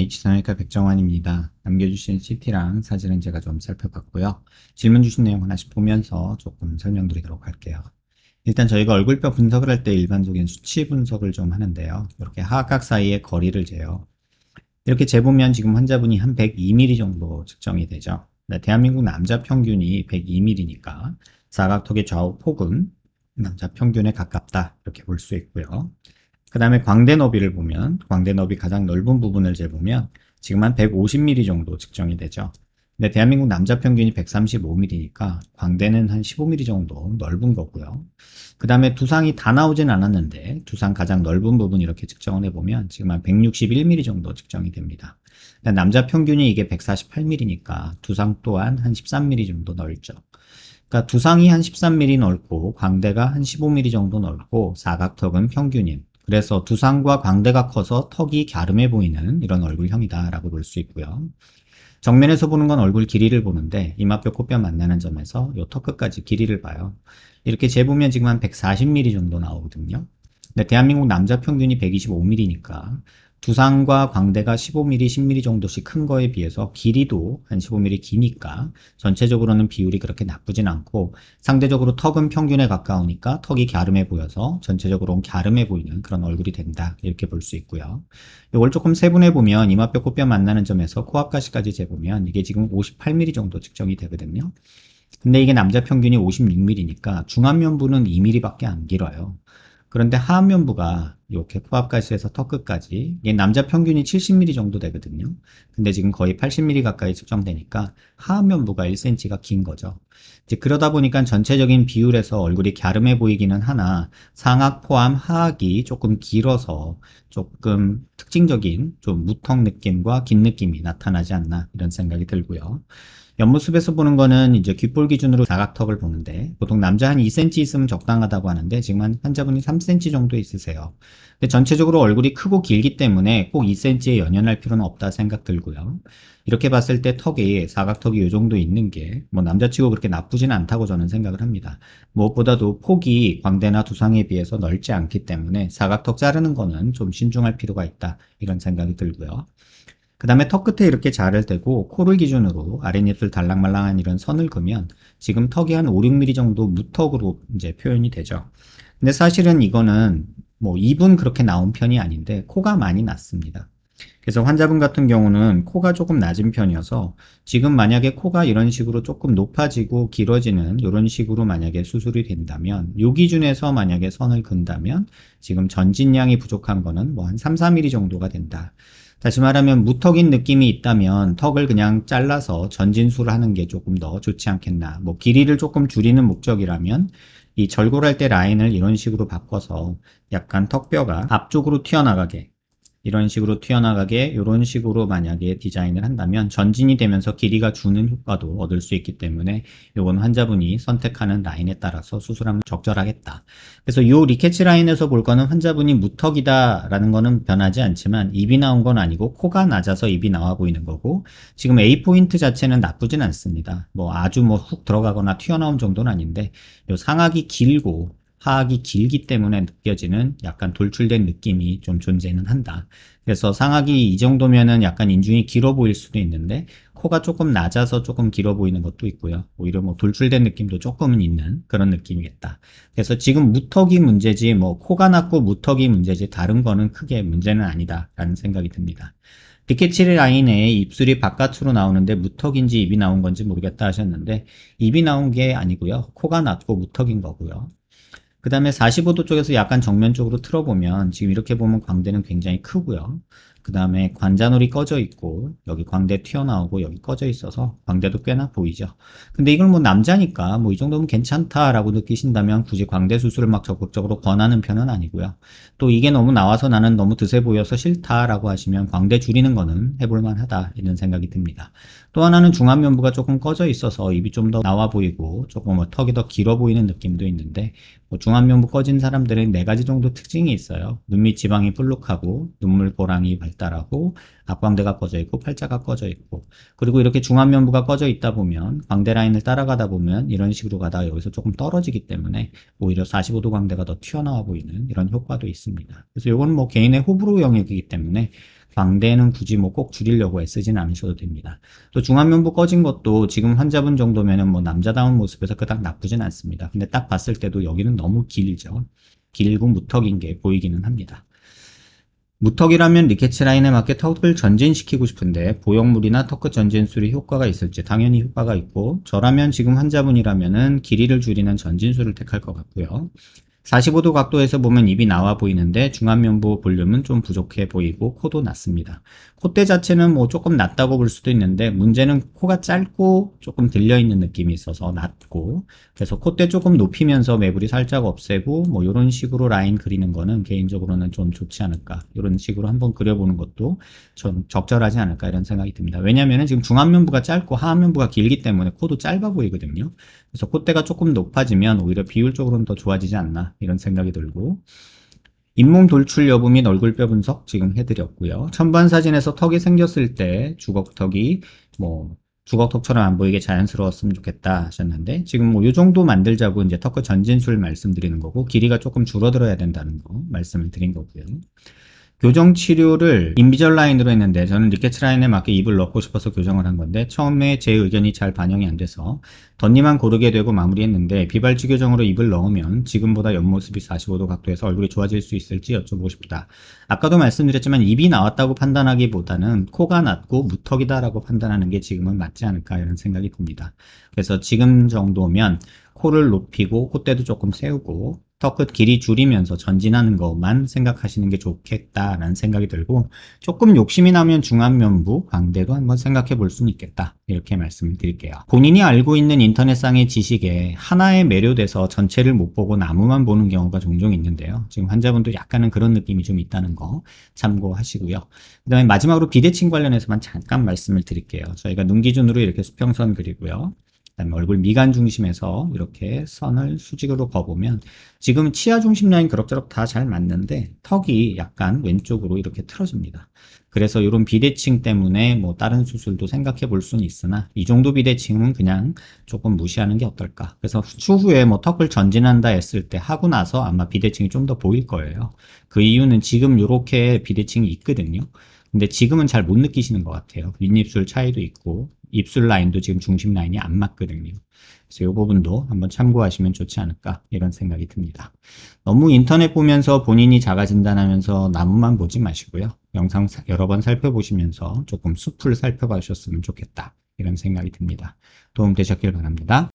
H상의과 백정환입니다. 남겨주신 CT랑 사진은 제가 좀 살펴봤고요. 질문 주신 내용 하나씩 보면서 조금 설명드리도록 할게요. 일단 저희가 얼굴뼈 분석을 할 때 일반적인 수치 분석을 좀 하는데요. 이렇게 하악각 사이의 거리를 재요. 이렇게 재보면 지금 환자분이 한 102mm 정도 측정이 되죠. 대한민국 남자 평균이 102mm니까 사각턱의 좌우 폭은 남자 평균에 가깝다 이렇게 볼 수 있고요. 그 다음에 광대 너비를 보면 광대 너비 가장 넓은 부분을 재보면 지금 한 150mm 정도 측정이 되죠. 근데 대한민국 남자 평균이 135mm니까 광대는 한 15mm 정도 넓은 거고요. 그 다음에 두상이 다 나오진 않았는데 두상 가장 넓은 부분 이렇게 측정을 해보면 지금 한 161mm 정도 측정이 됩니다. 남자 평균이 이게 148mm니까 두상 또한 한 13mm 정도 넓죠. 그러니까 두상이 한 13mm 넓고 광대가 한 15mm 정도 넓고 사각턱은 평균인, 그래서 두상과 광대가 커서 턱이 갸름해 보이는 이런 얼굴형이다 라고 볼 수 있고요. 정면에서 보는 건 얼굴 길이를 보는데 이마뼈 코뼈 만나는 점에서 이 턱 끝까지 길이를 봐요. 이렇게 재보면 지금 한 140mm 정도 나오거든요. 근데 대한민국 남자 평균이 125mm니까 두상과 광대가 15mm, 10mm 정도씩 큰 거에 비해서 길이도 한 15mm 기니까 전체적으로는 비율이 그렇게 나쁘진 않고, 상대적으로 턱은 평균에 가까우니까 턱이 갸름해 보여서 전체적으로는 갸름해 보이는 그런 얼굴이 된다 이렇게 볼 수 있고요. 이걸 조금 세분해 보면 이마뼈 코뼈 만나는 점에서 코앞가시까지 재보면 이게 지금 58mm 정도 측정이 되거든요. 근데 이게 남자 평균이 56mm니까 중안면부는 2mm밖에 안 길어요. 그런데 하안면부가 이렇게 코앞가시에서 턱 끝까지 이게 남자 평균이 70mm 정도 되거든요. 근데 지금 거의 80mm 가까이 측정되니까 하안면부가 1cm가 긴 거죠. 이제 그러다 보니까 전체적인 비율에서 얼굴이 갸름해 보이기는 하나 상악 포함 하악이 조금 길어서 조금 특징적인 좀 무턱 느낌과 긴 느낌이 나타나지 않나 이런 생각이 들고요. 옆모습에서 보는 거는 이제 귓볼 기준으로 사각턱을 보는데 보통 남자 한 2cm 있으면 적당하다고 하는데 지금 한 환자분이 3cm 정도 있으세요. 근데 전체적으로 얼굴이 크고 길기 때문에 꼭 2cm에 연연할 필요는 없다 생각 들고요. 이렇게 봤을 때 턱이 사각턱이 이 정도 있는 게 뭐 남자치고 그렇게 나쁘진 않다고 저는 생각을 합니다. 무엇보다도 폭이 광대나 두상에 비해서 넓지 않기 때문에 사각턱 자르는 거는 좀 신중할 필요가 있다 이런 생각이 들고요. 그 다음에 턱 끝에 이렇게 자를 대고 코를 기준으로 아랫입술 달랑말랑한 이런 선을 그으면 지금 턱이 한 5, 6mm 정도 무턱으로 이제 표현이 되죠. 근데 사실은 이거는 뭐 입은 그렇게 나온 편이 아닌데 코가 많이 났습니다. 그래서 환자분 같은 경우는 코가 조금 낮은 편이어서 지금 만약에 코가 이런 식으로 조금 높아지고 길어지는 이런 식으로 만약에 수술이 된다면 이 기준에서 만약에 선을 그은다면 지금 전진량이 부족한 거는 뭐 한 3, 4mm 정도가 된다. 다시 말하면 무턱인 느낌이 있다면 턱을 그냥 잘라서 전진술을 하는 게 조금 더 좋지 않겠나. 뭐 길이를 조금 줄이는 목적이라면 이 절골할 때 라인을 이런 식으로 바꿔서 약간 턱뼈가 앞쪽으로 튀어나가게, 이런 식으로 튀어나가게 이런 식으로 만약에 디자인을 한다면 전진이 되면서 길이가 주는 효과도 얻을 수 있기 때문에 이건 환자분이 선택하는 라인에 따라서 수술하면 적절하겠다. 그래서 이 리케치 라인에서 볼 거는 환자분이 무턱이다 라는 거는 변하지 않지만 입이 나온 건 아니고 코가 낮아서 입이 나와 보이는 거고, 지금 A포인트 자체는 나쁘진 않습니다. 뭐 아주 뭐 훅 들어가거나 튀어나온 정도는 아닌데 이 상악이 길고 하악이 길기 때문에 느껴지는 약간 돌출된 느낌이 좀 존재는 한다. 그래서 상악이 이 정도면은 약간 인중이 길어 보일 수도 있는데 코가 조금 낮아서 조금 길어 보이는 것도 있고요. 오히려 뭐 돌출된 느낌도 조금은 있는 그런 느낌이겠다. 그래서 지금 무턱이 문제지 뭐 코가 낮고 무턱이 문제지 다른 거는 크게 문제는 아니다라는 생각이 듭니다. 리케치 라인에 입술이 바깥으로 나오는데 무턱인지 입이 나온 건지 모르겠다 하셨는데 입이 나온 게 아니고요. 코가 낮고 무턱인 거고요. 그 다음에 45도 쪽에서 약간 정면 쪽으로 틀어보면 지금 이렇게 보면 광대는 굉장히 크고요. 그 다음에 관자놀이 꺼져 있고 여기 광대 튀어나오고 여기 꺼져 있어서 광대도 꽤나 보이죠. 근데 이걸 뭐 남자니까 뭐 이 정도면 괜찮다라고 느끼신다면 굳이 광대 수술을 막 적극적으로 권하는 편은 아니고요. 또 이게 너무 나와서 나는 너무 드세 보여서 싫다라고 하시면 광대 줄이는 거는 해볼만 하다 이런 생각이 듭니다. 또 하나는 중안면부가 조금 꺼져 있어서 입이 좀 더 나와 보이고 조금 뭐 턱이 더 길어 보이는 느낌도 있는데 뭐 중안면부 꺼진 사람들은 4가지 정도 특징이 있어요. 눈 밑 지방이 볼록하고 눈물 보랑이 발달하고 앞광대가 꺼져 있고 팔자가 꺼져 있고, 그리고 이렇게 중안면부가 꺼져 있다 보면 광대 라인을 따라가다 보면 이런 식으로 가다가 여기서 조금 떨어지기 때문에 오히려 45도 광대가 더 튀어나와 보이는 이런 효과도 있습니다. 그래서 이건 뭐 개인의 호불호 영역이기 때문에 광대는 굳이 뭐 꼭 줄이려고 애쓰진 않으셔도 됩니다. 또 중안면부 꺼진 것도 지금 환자분 정도면은 뭐 남자다운 모습에서 그닥 나쁘진 않습니다. 근데 딱 봤을 때도 여기는 너무 길죠. 길고 무턱인 게 보이기는 합니다. 무턱이라면 리케츠 라인에 맞게 턱을 전진시키고 싶은데 보형물이나 턱끝 전진술이 효과가 있을지 당연히 효과가 있고, 저라면 지금 환자분이라면은 길이를 줄이는 전진술을 택할 것 같고요. 45도 각도에서 보면 입이 나와 보이는데 중안면부 볼륨은 좀 부족해 보이고 코도 낮습니다. 콧대 자체는 뭐 조금 낮다고 볼 수도 있는데 문제는 코가 짧고 조금 들려있는 느낌이 있어서 낮고, 그래서 콧대 조금 높이면서 매부리 살짝 없애고 뭐 이런 식으로 라인 그리는 거는 개인적으로는 좀 좋지 않을까, 이런 식으로 한번 그려보는 것도 좀 적절하지 않을까 이런 생각이 듭니다. 왜냐면은 지금 중안면부가 짧고 하안면부가 길기 때문에 코도 짧아 보이거든요. 그래서 콧대가 조금 높아지면 오히려 비율적으로는 더 좋아지지 않나 이런 생각이 들고, 잇몸 돌출 여부 및 얼굴뼈 분석 지금 해드렸고요. 첨부한 사진에서 턱이 생겼을 때 주걱턱이 뭐 주걱턱처럼 안 보이게 자연스러웠으면 좋겠다 하셨는데, 지금 뭐 요 정도 만들자고 이제 턱끝 전진술 말씀드리는 거고, 길이가 조금 줄어들어야 된다는 거 말씀을 드린 거고요. 교정 치료를 인비절 라인으로 했는데 저는 리케츠 라인에 맞게 입을 넣고 싶어서 교정을 한 건데, 처음에 제 의견이 잘 반영이 안 돼서 덧니만 고르게 되고 마무리했는데, 비발치 교정으로 입을 넣으면 지금보다 옆모습이 45도 각도에서 얼굴이 좋아질 수 있을지 여쭤보고 싶다. 아까도 말씀드렸지만 입이 나왔다고 판단하기보다는 코가 낮고 무턱이다라고 판단하는 게 지금은 맞지 않을까 이런 생각이 듭니다. 그래서 지금 정도면 코를 높이고 콧대도 조금 세우고 턱끝 길이 줄이면서 전진하는 것만 생각하시는 게 좋겠다라는 생각이 들고, 조금 욕심이 나면 중안면부, 광대도 한번 생각해 볼 수는 있겠다 이렇게 말씀을 드릴게요. 본인이 알고 있는 인터넷상의 지식에 하나에 매료돼서 전체를 못 보고 나무만 보는 경우가 종종 있는데요. 지금 환자분도 약간은 그런 느낌이 좀 있다는 거 참고하시고요. 그 다음에 마지막으로 비대칭 관련해서만 잠깐 말씀을 드릴게요. 저희가 눈 기준으로 이렇게 수평선 그리고요. 그다음에 얼굴 미간 중심에서 이렇게 선을 수직으로 그어보면 지금 치아 중심 라인 그럭저럭 다 잘 맞는데 턱이 약간 왼쪽으로 이렇게 틀어집니다. 그래서 이런 비대칭 때문에 뭐 다른 수술도 생각해 볼 수는 있으나 이 정도 비대칭은 그냥 조금 무시하는 게 어떨까. 그래서 추후에 뭐 턱을 전진한다 했을 때 하고 나서 아마 비대칭이 좀 더 보일 거예요. 그 이유는 지금 이렇게 비대칭이 있거든요. 근데 지금은 잘 못 느끼시는 것 같아요. 윗입술 차이도 있고 입술 라인도 지금 중심 라인이 안 맞거든요. 그래서 이 부분도 한번 참고하시면 좋지 않을까 이런 생각이 듭니다. 너무 인터넷 보면서 본인이 자가 진단하면서 나무만 보지 마시고요. 영상 여러 번 살펴보시면서 조금 숲을 살펴보셨으면 좋겠다 이런 생각이 듭니다. 도움 되셨길 바랍니다.